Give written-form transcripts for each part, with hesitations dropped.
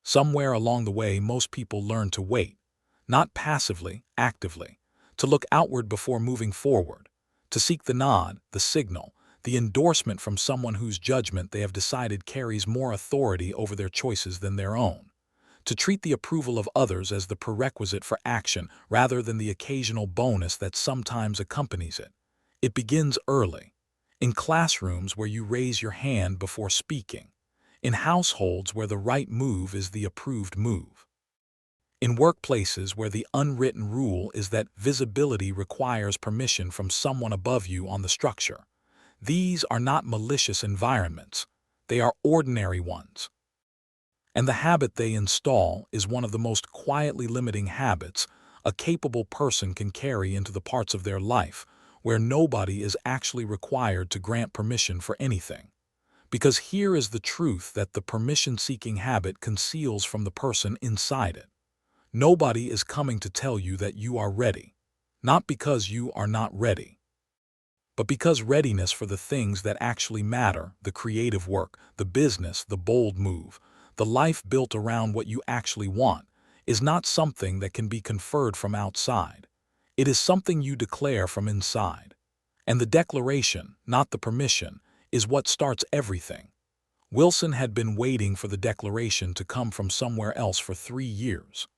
Somewhere along the way, most people learn to wait, not passively, actively, to look outward before moving forward, to seek the nod, the signal, the endorsement from someone whose judgment they have decided carries more authority over their choices than their own, to treat the approval of others as the prerequisite for action rather than the occasional bonus that sometimes accompanies it. It begins early, in classrooms where you raise your hand before speaking, in households where the right move is the approved move, in workplaces where the unwritten rule is that visibility requires permission from someone above you on the structure. These are not malicious environments, they are ordinary ones. And the habit they install is one of the most quietly limiting habits a capable person can carry into the parts of their life where nobody is actually required to grant permission for anything. Because here is the truth that the permission-seeking habit conceals from the person inside it. Nobody is coming to tell you that you are ready, not because you are not ready, but because readiness for the things that actually matter, the creative work, the business, the bold move, the life built around what you actually want, is not something that can be conferred from outside. It is something you declare from inside. And the declaration, not the permission, is what starts everything. Wilson had been waiting for the declaration to come from somewhere else for 3 years.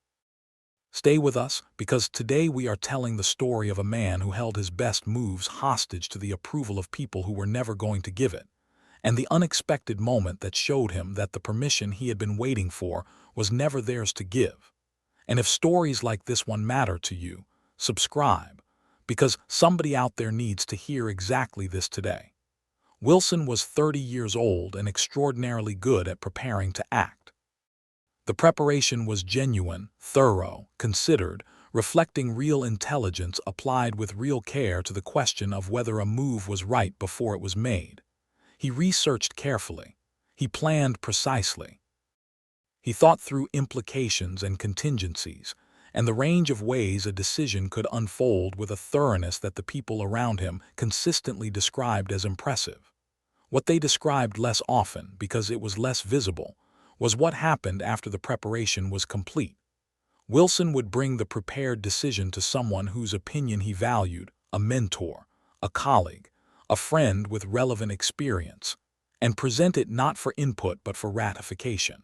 Stay with us, because today we are telling the story of a man who held his best moves hostage to the approval of people who were never going to give it, and the unexpected moment that showed him that the permission he had been waiting for was never theirs to give. And if stories like this one matter to you, subscribe, because somebody out there needs to hear exactly this today. Wilson was 30 years old and extraordinarily good at preparing to act. The preparation was genuine, thorough, considered, reflecting real intelligence applied with real care to the question of whether a move was right before it was made. He researched carefully. He planned precisely. He thought through implications and contingencies, and the range of ways a decision could unfold with a thoroughness that the people around him consistently described as impressive. What they described less often, because it was less visible, was what happened after the preparation was complete. Wilson would bring the prepared decision to someone whose opinion he valued, a mentor, a colleague, a friend with relevant experience, and present it not for input but for ratification.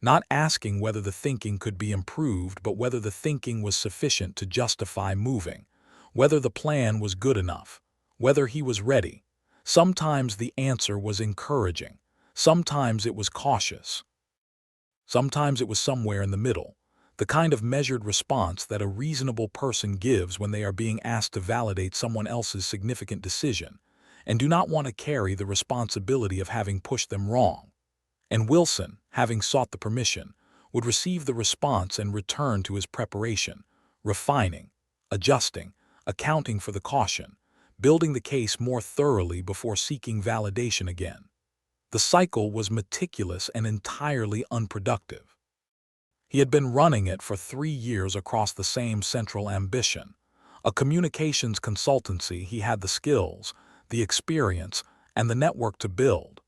Not asking whether the thinking could be improved, but whether the thinking was sufficient to justify moving, whether the plan was good enough, whether he was ready. Sometimes the answer was encouraging. Sometimes it was cautious. Sometimes it was somewhere in the middle, the kind of measured response that a reasonable person gives when they are being asked to validate someone else's significant decision and do not want to carry the responsibility of having pushed them wrong. And Wilson, having sought the permission, would receive the response and return to his preparation, refining, adjusting, accounting for the caution, building the case more thoroughly before seeking validation again. The cycle was meticulous and entirely unproductive. He had been running it for 3 years across the same central ambition. A communications consultancy. He had the skills, the experience, and the network to build.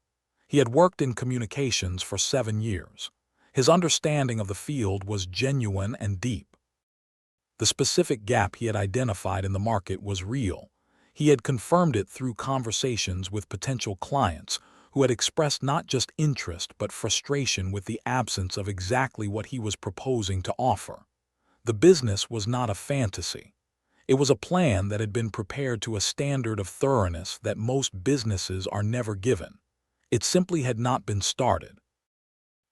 He had worked in communications for 7 years. His understanding of the field was genuine and deep. The specific gap he had identified in the market was real. He had confirmed it through conversations with potential clients who had expressed not just interest but frustration with the absence of exactly what he was proposing to offer. The business was not a fantasy. It was a plan that had been prepared to a standard of thoroughness that most businesses are never given. It simply had not been started.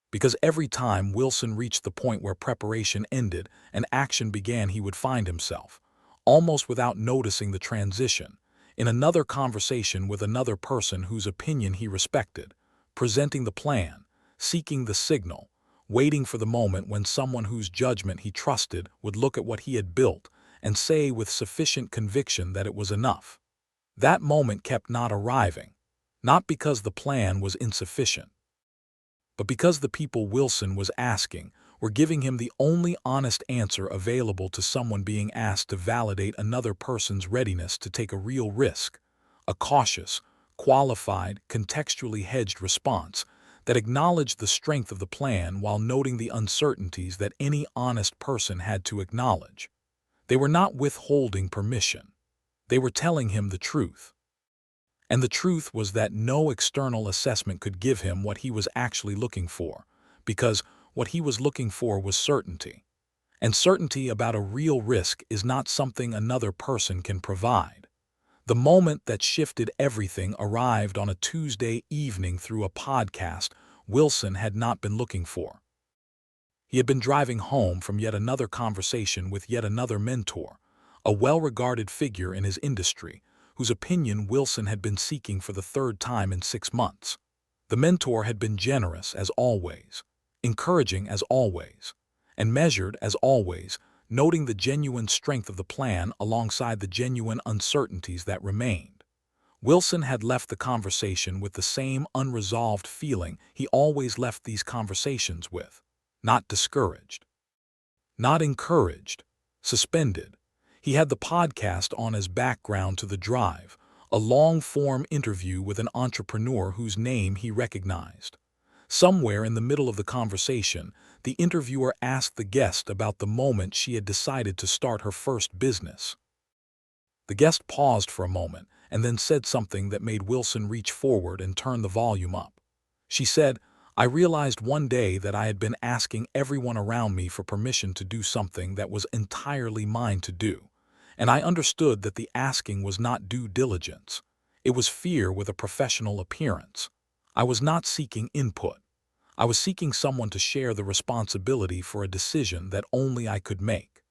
Because every time Wilson reached the point where preparation ended and action began, he would find himself, almost without noticing the transition, in another conversation with another person whose opinion he respected, presenting the plan, seeking the signal, waiting for the moment when someone whose judgment he trusted would look at what he had built and say with sufficient conviction that it was enough. That moment kept not arriving, not because the plan was insufficient, but because the people Wilson was asking were giving him the only honest answer available to someone being asked to validate another person's readiness to take a real risk, a cautious, qualified, contextually hedged response that acknowledged the strength of the plan while noting the uncertainties that any honest person had to acknowledge. They were not withholding permission. They were telling him the truth. And the truth was that no external assessment could give him what he was actually looking for, because what he was looking for was certainty. And certainty about a real risk is not something another person can provide. The moment that shifted everything arrived on a Tuesday evening through a podcast Wilson had not been looking for. He had been driving home from yet another conversation with yet another mentor, a well-regarded figure in his industry, whose opinion Wilson had been seeking for the third time in 6 months. The mentor had been generous as always, encouraging as always, and measured as always, noting the genuine strength of the plan alongside the genuine uncertainties that remained. Wilson had left the conversation with the same unresolved feeling he always left these conversations with: not discouraged, not encouraged, suspended. He had the podcast on as background to the drive, a long-form interview with an entrepreneur whose name he recognized. Somewhere in the middle of the conversation, the interviewer asked the guest about the moment she had decided to start her first business. The guest paused for a moment and then said something that made Wilson reach forward and turn the volume up. She said, "I realized one day that I had been asking everyone around me for permission to do something that was entirely mine to do. And I understood that the asking was not due diligence. It was fear with a professional appearance. I was not seeking input. I was seeking someone to share the responsibility for a decision that only I could make.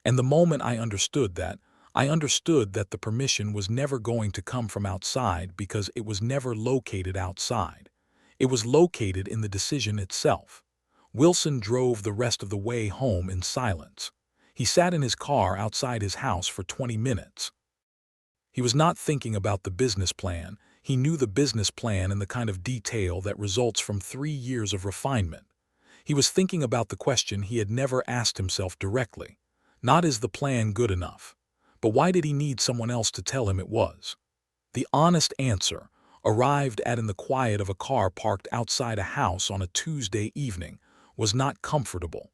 And the moment I understood that the permission was never going to come from outside because it was never located outside. It was located in the decision itself." Wilson drove the rest of the way home in silence. He sat in his car outside his house for 20 minutes. He was not thinking about the business plan. He knew the business plan in the kind of detail that results from 3 years of refinement. He was thinking about the question he had never asked himself directly. Not is the plan good enough, but why did he need someone else to tell him it was? The honest answer, arrived at in the quiet of a car parked outside a house on a Tuesday evening, was not comfortable.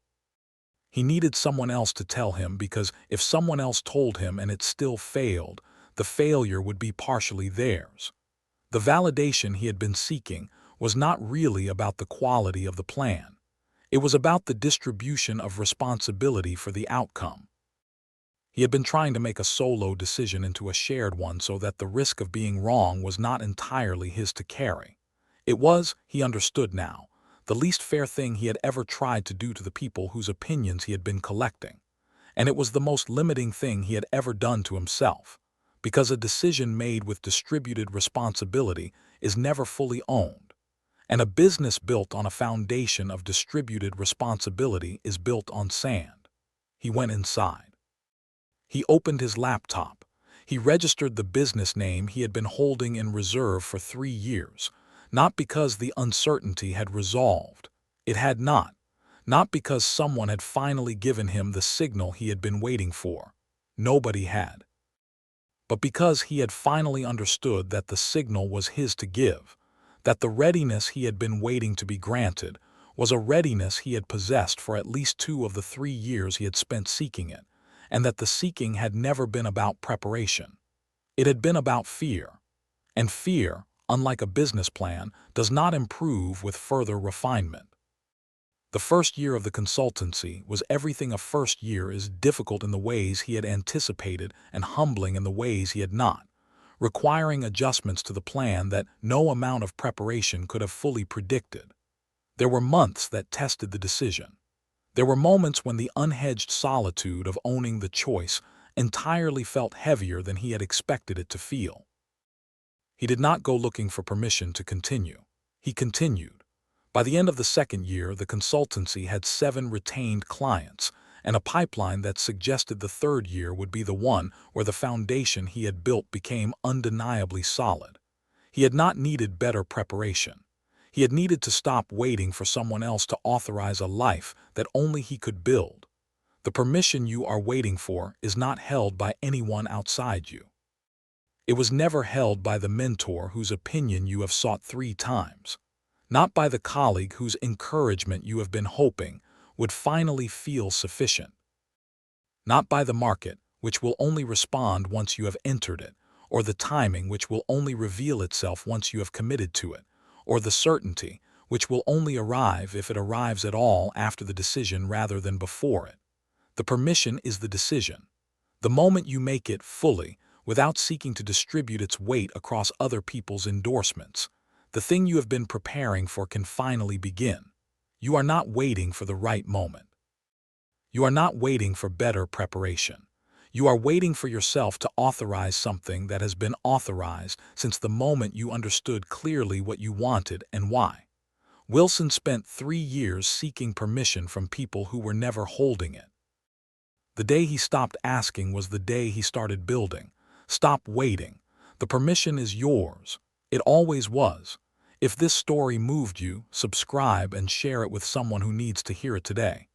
He needed someone else to tell him because if someone else told him and it still failed, the failure would be partially theirs. The validation he had been seeking was not really about the quality of the plan. It was about the distribution of responsibility for the outcome. He had been trying to make a solo decision into a shared one so that the risk of being wrong was not entirely his to carry. It was, he understood now, the least fair thing he had ever tried to do to the people whose opinions he had been collecting. And it was the most limiting thing he had ever done to himself, because a decision made with distributed responsibility is never fully owned. And a business built on a foundation of distributed responsibility is built on sand. He went inside. He opened his laptop. He registered the business name he had been holding in reserve for 3 years, not because the uncertainty had resolved. It had not. Not because someone had finally given him the signal he had been waiting for. Nobody had. But because he had finally understood that the signal was his to give, that the readiness he had been waiting to be granted was a readiness he had possessed for at least 2 of the 3 years he had spent seeking it, and that the seeking had never been about preparation. It had been about fear. And fear, unlike a business plan, does not improve with further refinement. The first year of the consultancy was everything a first year is: difficult in the ways he had anticipated and humbling in the ways he had not, requiring adjustments to the plan that no amount of preparation could have fully predicted. There were months that tested the decision. There were moments when the unhedged solitude of owning the choice entirely felt heavier than he had expected it to feel. He did not go looking for permission to continue. He continued. By the end of the second year, the consultancy had 7 retained clients and a pipeline that suggested the third year would be the one where the foundation he had built became undeniably solid. He had not needed better preparation. He had needed to stop waiting for someone else to authorize a life that only he could build. The permission you are waiting for is not held by anyone outside you. It was never held by the mentor whose opinion you have sought 3 times. not by the colleague whose encouragement you have been hoping would finally feel sufficient, not by the market, which will only respond once you have entered it, or the timing which will only reveal itself once you have committed to it, or the certainty which will only arrive if it arrives at all after the decision rather than before it. The permission is the decision. The moment you make it fully, without seeking to distribute its weight across other people's endorsements, the thing you have been preparing for can finally begin. You are not waiting for the right moment. You are not waiting for better preparation. You are waiting for yourself to authorize something that has been authorized since the moment you understood clearly what you wanted and why. Wilson spent 3 years seeking permission from people who were never holding it. The day he stopped asking was the day he started building. Stop waiting. The permission is yours. It always was. If this story moved you, subscribe and share it with someone who needs to hear it today.